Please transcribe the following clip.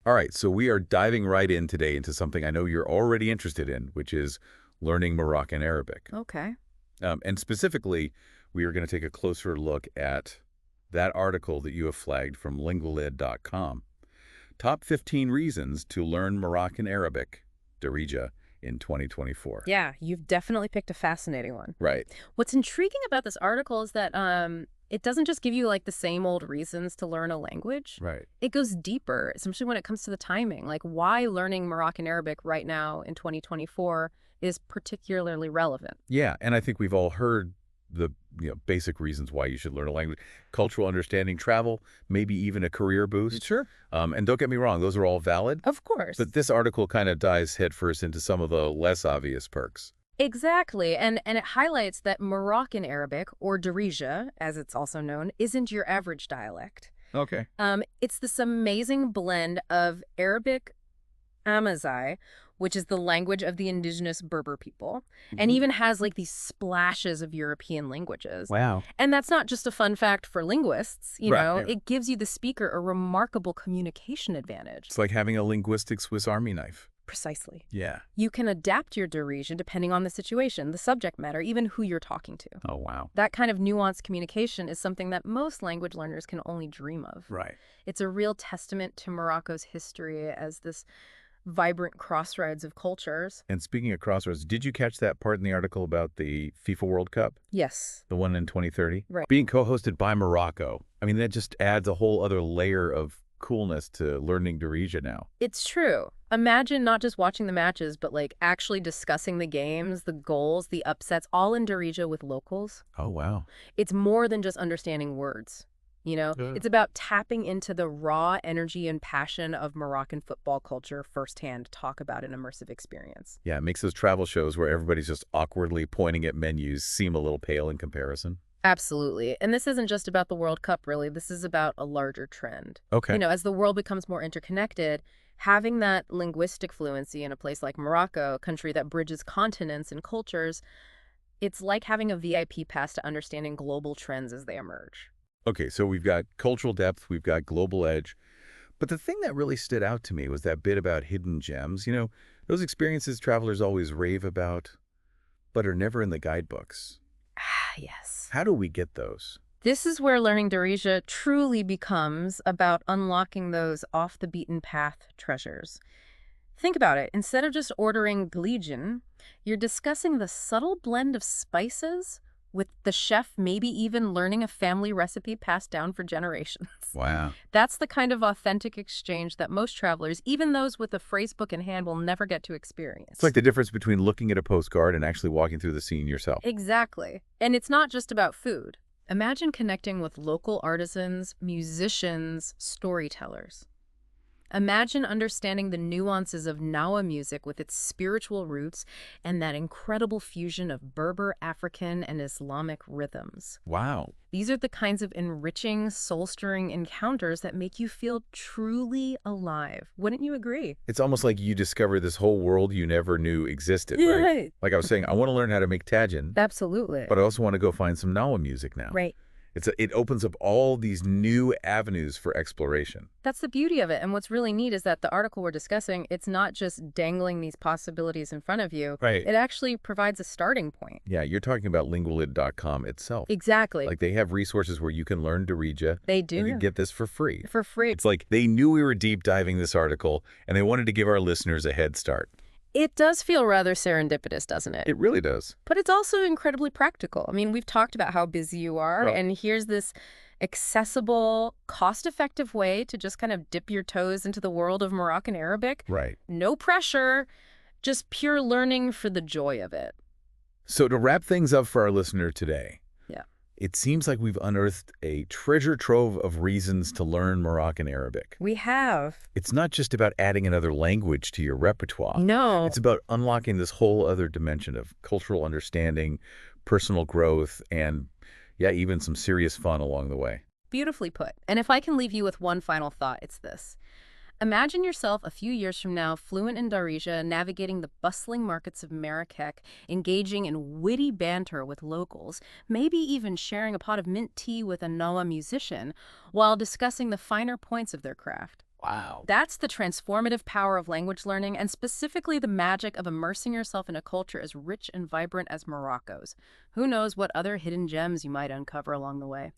All right, so we are diving right in today into something I know you're already interested in, which is learning Moroccan Arabic. Okay. And specifically, we are going to take a closer look at that article that you have flagged from lingualid.com. Top 15 reasons to learn Moroccan Arabic, Darija, in 2024. Yeah, you've definitely picked a fascinating one. Right, What's intriguing about this article is that it doesn't just give you like the same old reasons to learn a language. right. It goes deeper, especially when it comes to the timing, like why learning Moroccan Arabic right now in 2024 is particularly relevant. Yeah, and I think we've all heard the basic reasons why you should learn a language. Cultural understanding, travel, maybe even a career boost. Sure. And don't get me wrong, those are all valid. Of course. But this article kind of dives headfirst into some of the less obvious perks. Exactly. And it highlights that Moroccan Arabic, or Darija, as it's also known, isn't your average dialect. Okay. It's this amazing blend of Arabic Amazigh, which is the language of the indigenous Berber people, and even has like these splashes of European languages. Wow. And that's not just a fun fact for linguists, Right, know, yeah. it gives you the speaker a remarkable communication advantage. It's like having a linguistic Swiss Army knife. Precisely. Yeah. You can adapt your Darija depending on the situation, the subject matter, even who you're talking to. Oh, wow. That kind of nuanced communication is something that most language learners can only dream of. Right. It's a real testament to Morocco's history as this vibrant crossroads of cultures. And speaking of crossroads, did you catch that part in the article about the FIFA World Cup, Yes. the one in 2030? Right. Being co-hosted by Morocco. I mean, that just adds a whole other layer of coolness to learning Darija now. It's true. Imagine not just watching the matches, but like actually discussing the games, the goals, the upsets, all in Darija with locals. Oh, wow. It's more than just understanding words. Yeah. It's about tapping into the raw energy and passion of Moroccan football culture firsthand to talk about an immersive experience. Yeah, it makes those travel shows where everybody's just awkwardly pointing at menus seem a little pale in comparison. Absolutely. And this isn't just about the World Cup, really. This is about a larger trend. Okay. As the world becomes more interconnected, having that linguistic fluency in a place like Morocco, a country that bridges continents and cultures, it's like having a VIP pass to understanding global trends as they emerge. Okay, so we've got cultural depth, we've got global edge. But the thing that really stood out to me was that bit about hidden gems. Those experiences travelers always rave about, but are never in the guidebooks. Ah, yes. How do we get those? This is where learning Darija truly becomes about unlocking those off-the-beaten-path treasures. Think about it. Instead of just ordering glijin, you're discussing the subtle blend of spices with the chef maybe even learning a family recipe passed down for generations. Wow. That's the kind of authentic exchange that most travelers, even those with a phrase book in hand, will never get to experience. It's like the difference between looking at a postcard and actually walking through the scene yourself. Exactly. And it's not just about food. Imagine connecting with local artisans, musicians, storytellers. Imagine understanding the nuances of Nawa music with its spiritual roots and that incredible fusion of Berber, African, and Islamic rhythms. Wow. These are the kinds of enriching, soul-stirring encounters that make you feel truly alive. Wouldn't you agree? It's almost like you discover this whole world you never knew existed, right? Right. Like I was saying, I want to learn how to make tagine, Absolutely. but I also want to go find some Nawa music now. Right. It opens up all these new avenues for exploration. That's the beauty of it. And what's really neat is that the article we're discussing, it's not just dangling these possibilities in front of you. Right. It actually provides a starting point. Yeah, you're talking about lingualid.com itself. Exactly. Like they have resources where you can learn Darija. They You do. can get this for free. For free. It's like they knew we were deep diving this article and they wanted to give our listeners a head start. It does feel rather serendipitous, doesn't it? It really does. But it's also incredibly practical. I mean, we've talked about how busy you are, Well- and here's this accessible, cost-effective way to just kind of dip your toes into the world of Moroccan Arabic. Right. No pressure, just pure learning for the joy of it. So to wrap things up for our listener today, Yeah. it seems like we've unearthed a treasure trove of reasons to learn Moroccan Arabic. We have. It's not just about adding another language to your repertoire. No. It's about unlocking this whole other dimension of cultural understanding, personal growth, and, yeah, even some serious fun along the way. Beautifully put. And if I can leave you with one final thought, it's this. Imagine yourself a few years from now, fluent in Darija, navigating the bustling markets of Marrakech, engaging in witty banter with locals, maybe even sharing a pot of mint tea with a Nawa musician, while discussing the finer points of their craft. Wow. That's the transformative power of language learning, and specifically the magic of immersing yourself in a culture as rich and vibrant as Morocco's. Who knows what other hidden gems you might uncover along the way?